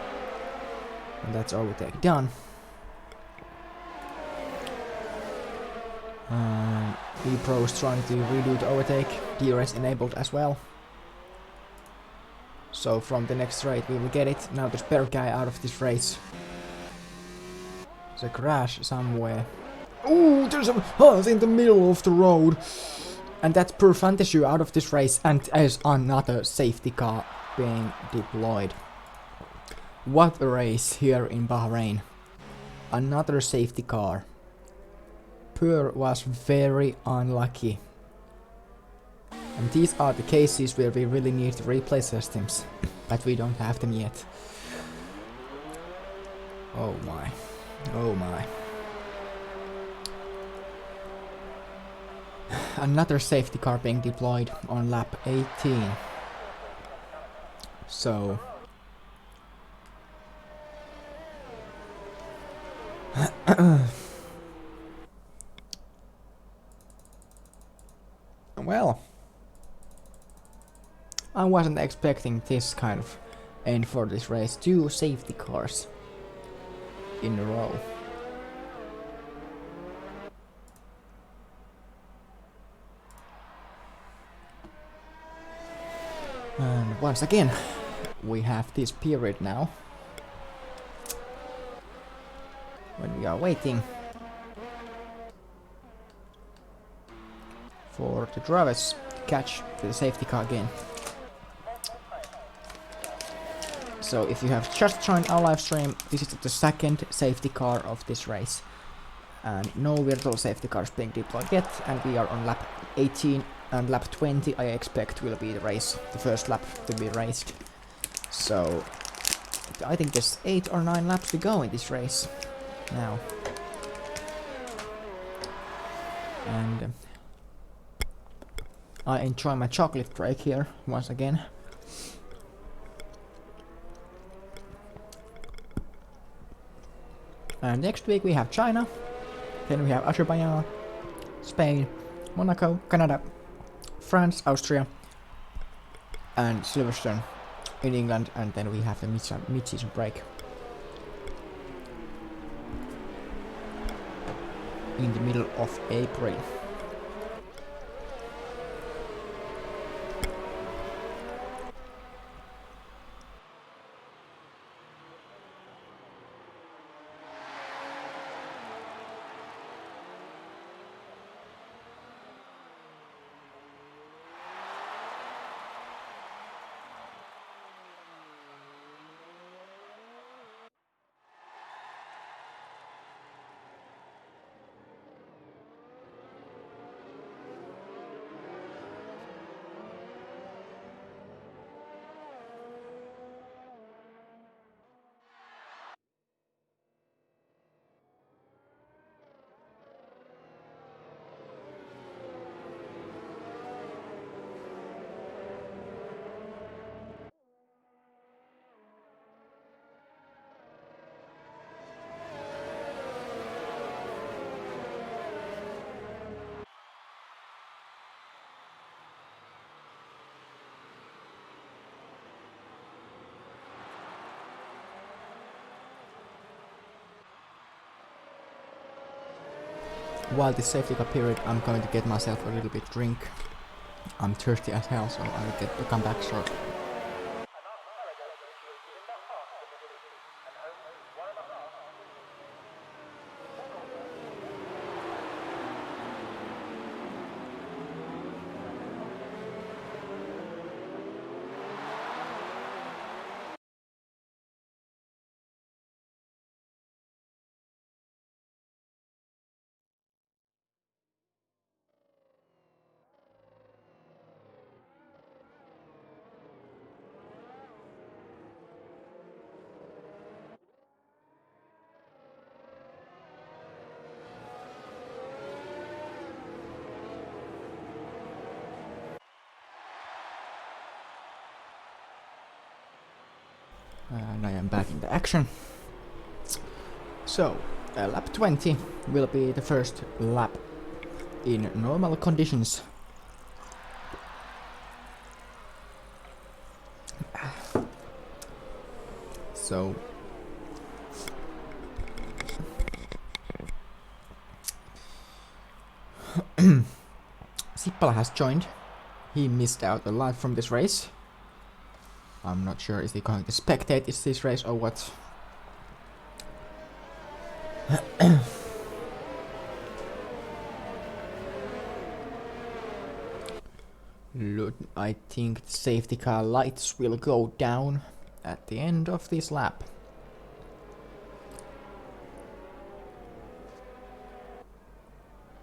And that's overtake done. E-Pro is trying to redo the overtake. DRS enabled as well. So from the next straight we will get it. Now there's Berkai out of this race. There's a crash somewhere. Ooh, there's a Haas in the middle of the road. And that's Per Fantasy out of this race, and there's another safety car being deployed. What a race here in Bahrain. Another safety car. Per was very unlucky. And these are the cases where we really need replay systems. but we don't have them yet. Oh my. Oh my. Another safety car being deployed on lap 18. So... well... I wasn't expecting this kind of end for this race. 2 safety cars in a row. And once again, we have this period now when we are waiting for the drivers to catch the safety car again. So if you have just joined our live stream, this is the second safety car of this race. And no virtual safety cars being deployed yet, and we are on lap 18, and lap 20 I expect will be the first lap to be raced. So I think there's 8 or 9 laps to go in this race now. And I enjoy my chocolate break here once again. And next week we have China, then we have Azerbaijan, Spain, Monaco, Canada, France, Austria, and Silverstone in England, and then we have the mid-season break in the middle of April. While this safety car period, I'm going to get myself a little bit drink. I'm thirsty as hell, so I'll get to come back shortly. And I am back in the action. So, lap 20 will be the first lap in normal conditions. So, Sippala has joined. He missed out a lot from this race. I'm not sure, is he going to spectate this race or what? Look, I think the safety car lights will go down at the end of this lap.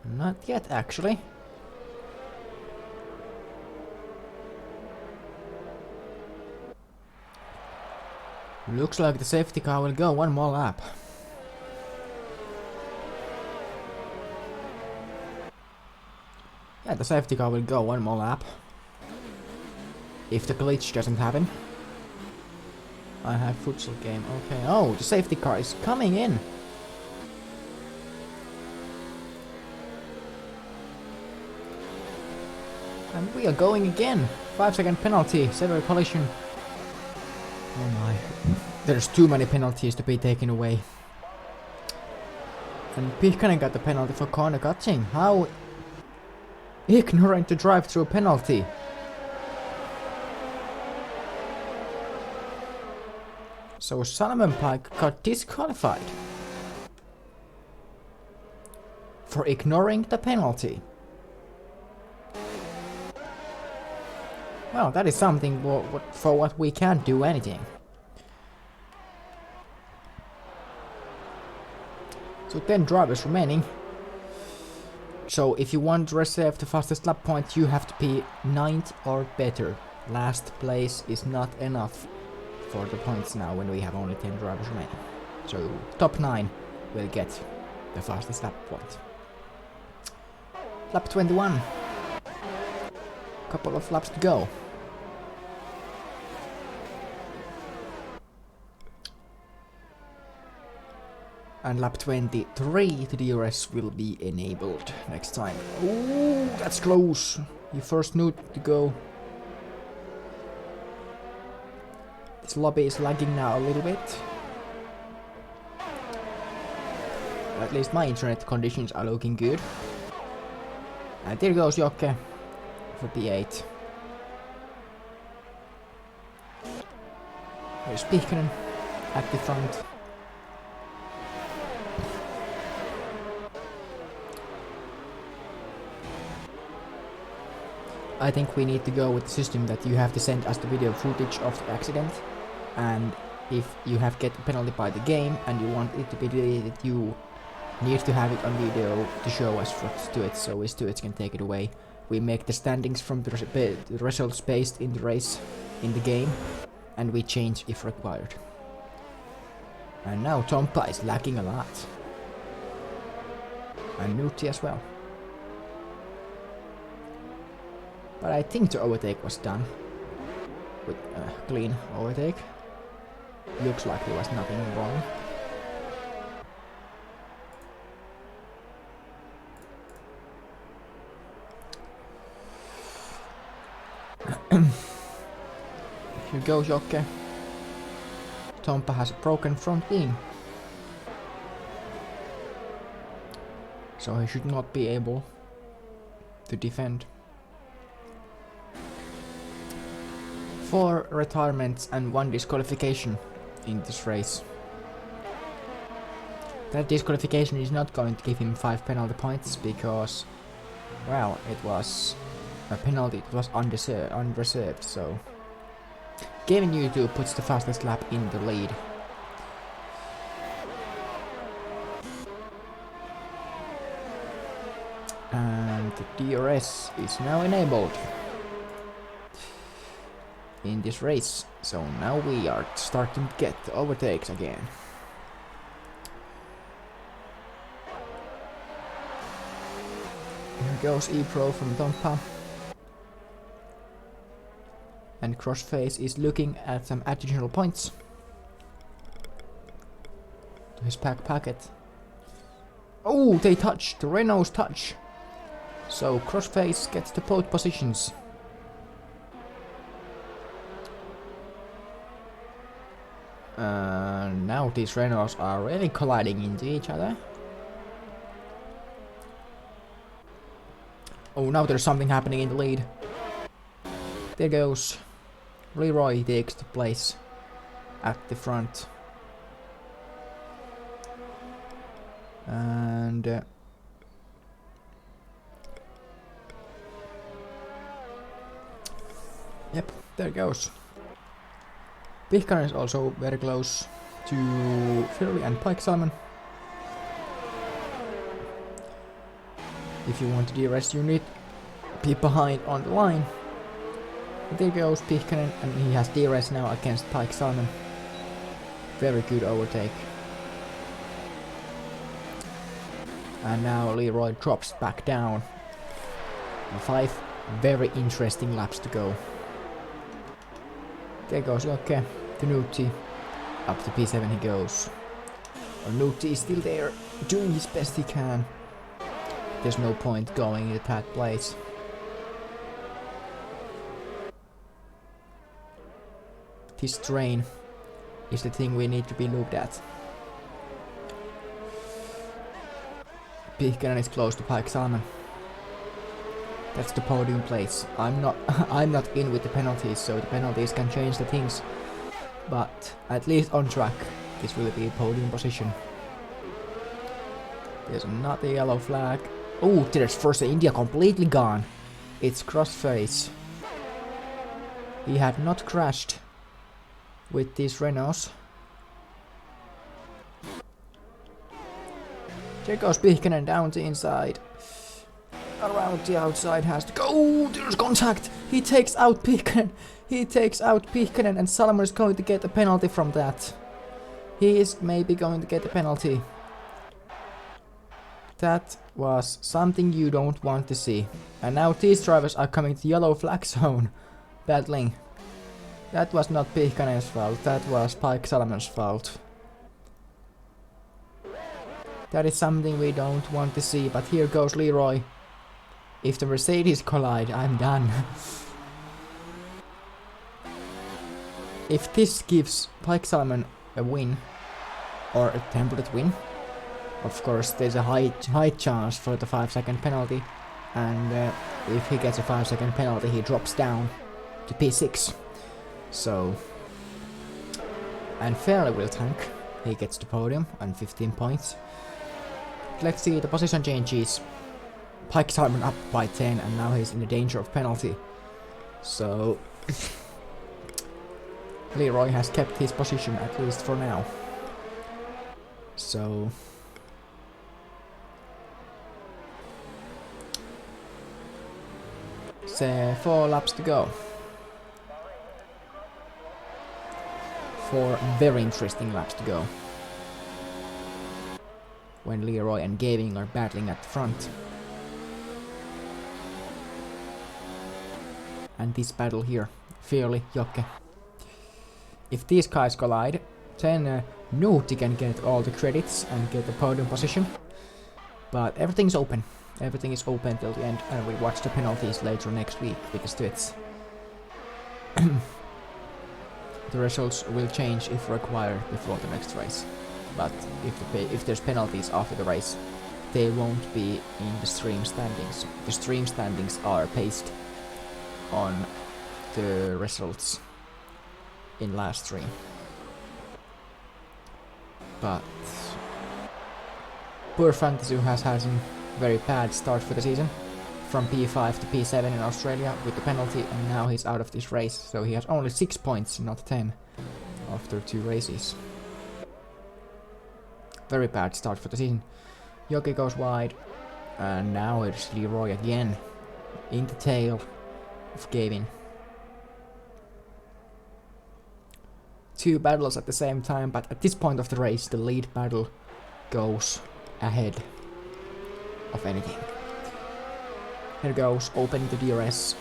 Not yet, actually. Looks like the safety car will go one more lap. Yeah, the safety car will go one more lap. If the glitch doesn't happen. I have futsal game, okay. Oh, the safety car is coming in. And we are going again. 5-second penalty, severe collision. Oh my. There's too many penalties to be taken away. And Pihkanen got the penalty for corner cutting. How ignorant to drive through a penalty. So Salmon Pike got disqualified for ignoring the penalty. Well, that is something for what we can't do anything. So 10 drivers remaining. So if you want to reserve the fastest lap point, you have to be 9th or better. Last place is not enough for the points now when we have only 10 drivers remaining. So top 9 will get the fastest lap point. Lap 21. Couple of laps to go. And lap 23, the DRS will be enabled next time. Ooh, that's close. You first need to go. This lobby is lagging now a little bit. At least my internet conditions are looking good. And there goes Jokke for P8. There's Pihkanen at the front. I think we need to go with the system that you have to send us the video footage of the accident, and if you have get penalty by the game and you want it to be deleted, you need to have it on video to show us what to it, so Stuart can take it away. We make the standings from the results based in the race in the game, and we change if required. And now Tompa is lagging a lot. And Nuti as well. But I think the overtake was done. With a clean overtake. Looks like there was nothing wrong. Here goes Jokke. Tompa has a broken front wing. So he should not be able to defend. 4 retirements and 1 disqualification in this race. That disqualification is not going to give him 5 penalty points because, well, it was a penalty, it was unreserved, so Game YouTube puts the fastest lap in the lead. And the DRS is now enabled in this race, so now we are starting to get the overtakes again. Here goes ePro from Tompa, and Crossface is looking at some additional points to his packet. Oh, they touch, the Renaults touch, so Crossface gets the pole positions. Now these Renaults are really colliding into each other. Oh, now there's something happening in the lead. There goes Leroy, takes the place at the front. And yep, there goes. Pihkanen is also very close to Fury and Pike Salmon. If you want to DRS, you need to be behind on the line. There goes Pihkanen, and he has DRS now against Pike Salmon. Very good overtake. And now Leroy drops back down. 5 very interesting laps to go. There goes Jokke to Nucci. Up to P7 he goes. Nucci is still there, doing his best he can. There's no point going in that place. This train is the thing we need to be looked at. Pihkanen is close to Pike Salmon. That's the podium place. I'm not in with the penalties, so the penalties can change the things. But at least on track, this will be a podium position. There's not a yellow flag. Oh, there's Forza India completely gone. It's crossface. He had not crashed with these Renaults. There goes Pihkanen down the inside. Around the outside has to go. Oh, there's contact. He takes out Pihkanen. He takes out Pihkanen, and Salomon is going to get a penalty from that. He is maybe going to get a penalty. That was something you don't want to see. And now these drivers are coming to yellow flag zone, battling. That was not Pihkanen's fault, that was Pike Salomon's fault. That is something we don't want to see, but here goes Leroy. If the Mercedes collide, I'm done. If this gives Pike Salmon a win, or a temperate win, of course there's a high chance for the 5-second penalty, and if he gets a 5-second penalty he drops down to P6. So, and fairly will tank. He gets the podium on 15 points. Let's see the position changes. Pike Salmon up by 10 and now he's in the danger of penalty. So Leroy has kept his position at least for now. So say 4 laps to go. 4 very interesting laps to go. When Leroy and Gavin are battling at the front. And this battle here, fairly Jokke. If these guys collide, then Nuutti can get all the credits and get the podium position. But everything's open. Everything is open till the end, and we watch the penalties later next week because it's the results will change if required before the next race. But if there's penalties after the race, they won't be in the stream standings. The stream standings are based on the results in last stream. But poor Fantasy has had a very bad start for the season, from P5 to P7 in Australia with the penalty, and now he's out of this race, so he has only 6 points, not 10, after 2 races. Very bad start for the season. Jokke goes wide, and now it's Leroy again, in the tail of Gavin. 2 battles at the same time, but at this point of the race the lead battle goes ahead of anything. Here goes, opening the DRS.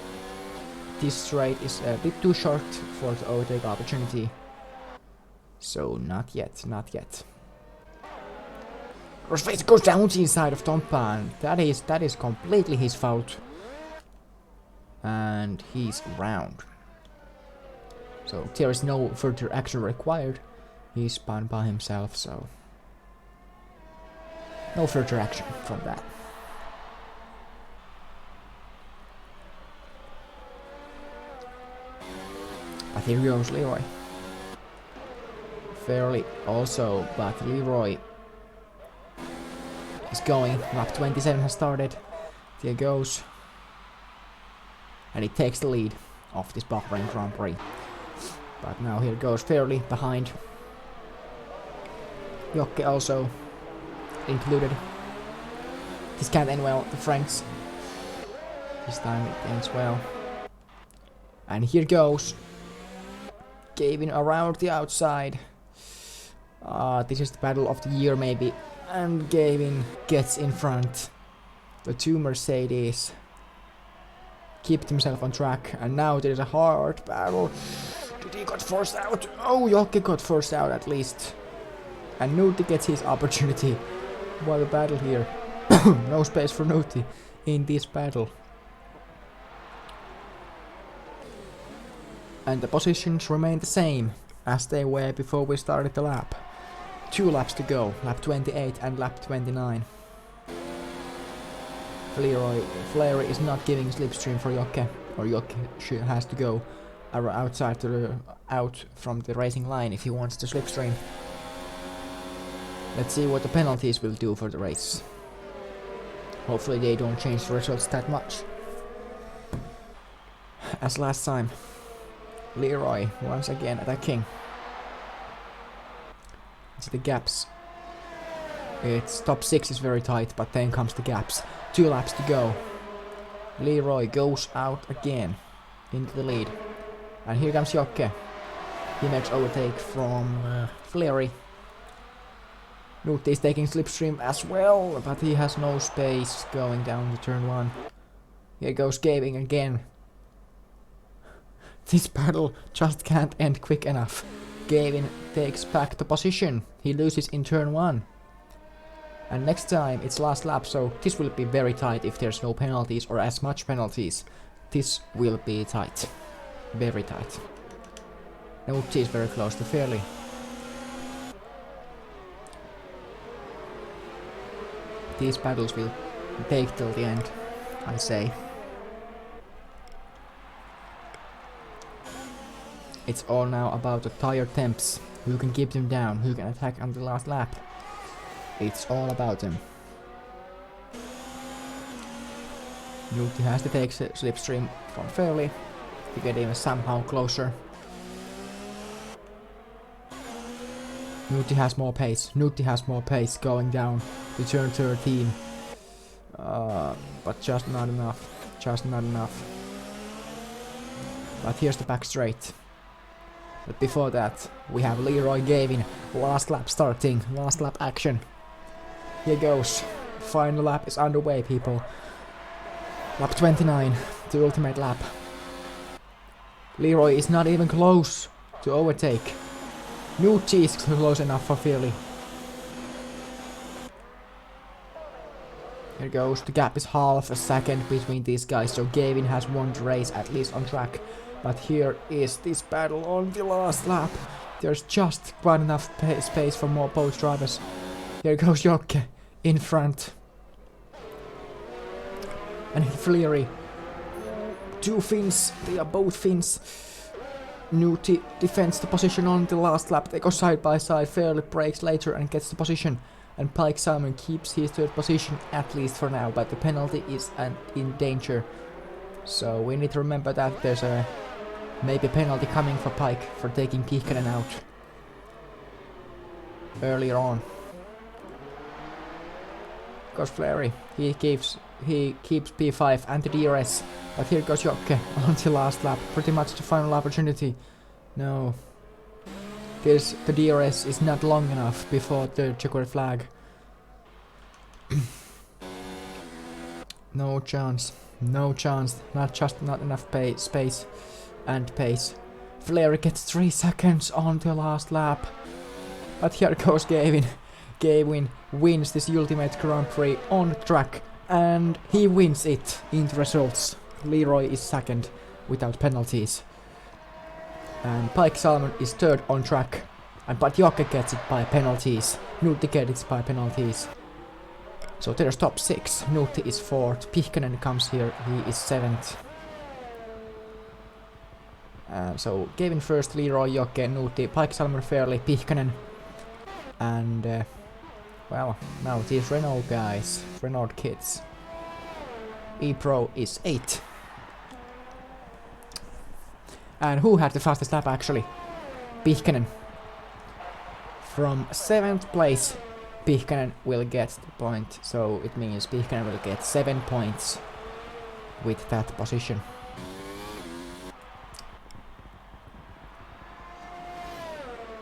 This straight is a bit too short for the overtake opportunity. So not yet, not yet. Crossface goes down the inside of Tompa, and that is completely his fault. And he's round. So there is no further action required. He's spun by himself, so no further action from that. But here goes Leroy. Fairly also, but Leroy is going. Lap 27 has started. There goes. And he takes the lead of this Bahrain Grand Prix. But now here goes fairly behind. Jokke also included. This can't end well, the Franks. This time it ends well. And here goes Gavin around the outside. This is the battle of the year maybe. And Gavin gets in front. The two Mercedes kept himself on track, and now there's a hard battle. Did he got forced out? Oh, Jokke got forced out at least. And Nuti gets his opportunity. What a battle here. No space for Nuti in this battle. And the positions remain the same as they were before we started the lap. 2 laps to go, lap 28 and lap 29. Flair is not giving slipstream for Jokke, or Jokke has to go out from the racing line if he wants to slipstream. Let's see what the penalties will do for the race. Hopefully they don't change the results that much. As last time. Leroy once again attacking. It's the gaps. It's top 6 is very tight, but then comes the gaps. 2 laps to go. Leroy goes out again into the lead. And here comes Jokke. He makes overtake from Fleary. Nuti is taking slipstream as well, but he has no space going down to turn 1. Here goes Gavin again. This battle just can't end quick enough. Gavin takes back the position. He loses in turn 1. And next time it's last lap, so this will be very tight if there's no penalties or as much penalties. This will be tight. Very tight. Nuti is very close to Fairley. These battles will take till the end, I say. It's all now about the tire temps, who can keep them down, who can attack on the last lap. It's all about them. Nuti has to take slipstream from Fairley to get even somehow closer. Nuti has more pace. Nuti has more pace going down to turn 13. But just not enough. Just not enough. But here's the back straight. But before that, we have Leroy Gavin. Last lap starting. Last lap action. Here goes. Final lap is underway, people. Lap 29. The ultimate lap. Leroy is not even close to overtake. Nuti is close enough for Fairley. Here goes. The gap is half a second between these guys, so Gavin has won the race, at least on track. But here is this battle on the last lap. There's just quite enough space for both drivers. Here goes Jokke in front. And Fleary. 2 Finns, they are both Finns. Nuti defends the position on the last lap. They go side by side. Fairley breaks later and gets the position. And Pike Simon keeps his 3rd position, at least for now. But the penalty is in danger. So we need to remember that there's a maybe penalty coming for Pike for taking Pihkanen out earlier on. Goes Fleary. He keeps P5 and the DRS. But here goes Jokke on the last lap. Pretty much the final opportunity. No. The DRS is not long enough before the checkered flag. No chance. No chance. Not enough space and pace. Fleary gets 3 seconds on the last lap. But here goes Gavin. Gavin wins this Ultimate Grand Prix on track. And he wins it in the results. Leroy is 2nd without penalties. And Pike Salmon is 3rd on track. But Jokke gets it by penalties. Nuti gets it by penalties. So there's top 6. Nuti is 4th. Pihkanen comes here. He is 7th. So Gavin first, Leroy, Jokke, Nuti, Pike Salmon, Fairley, Pihkanen. And well, now these Renault guys, Renault kids. E-Pro is 8. And who had the fastest lap actually? Pihkanen. From 7th place, Pihkanen will get the point. So it means Pihkanen will get 7 points with that position.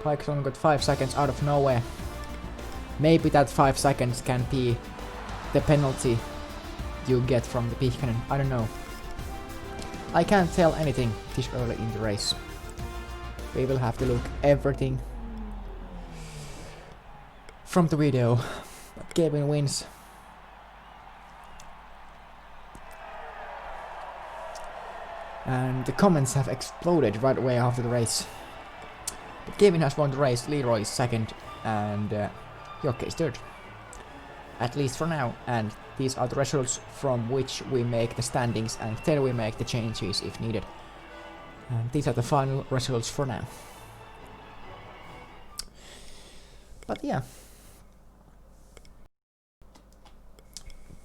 Bike Salmon got 5 seconds out of nowhere. Maybe that 5 seconds can be the penalty you get from the Pihkanen, I don't know. I can't tell anything this early in the race. We will have to look everything from the video. But Kevin wins. And the comments have exploded right away after the race. But Kevin has won the race, Leroy is second, and Jokke is third. At least for now, and these are the results from which we make the standings, and then we make the changes if needed. And these are the final results for now. But yeah.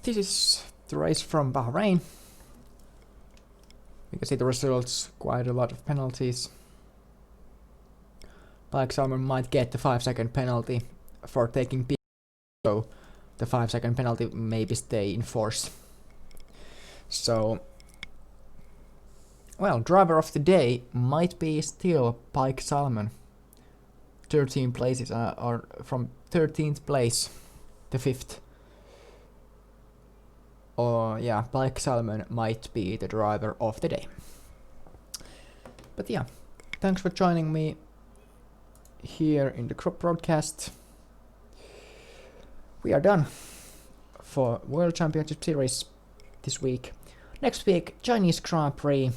This is the race from Bahrain. You can see the results, quite a lot of penalties. Bike Salmon might get the 5-second penalty for taking P, so the 5-second penalty maybe stay in force. So, well, driver of the day might be still Bike Salmon. 13 places are from 13th place to 5th. Or yeah, Bike Salmon might be the driver of the day. But yeah, thanks for joining me here in the crop broadcast. We are done for World Championship Series this week. Next week, Chinese Grand Prix.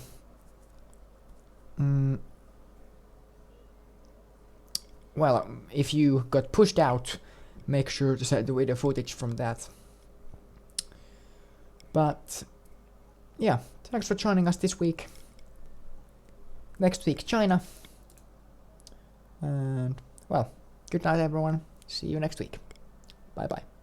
Well, if you got pushed out, make sure to send the video footage from that. But yeah, thanks for joining us this week. Next week, China. And well, good night everyone. See you next week. Bye bye.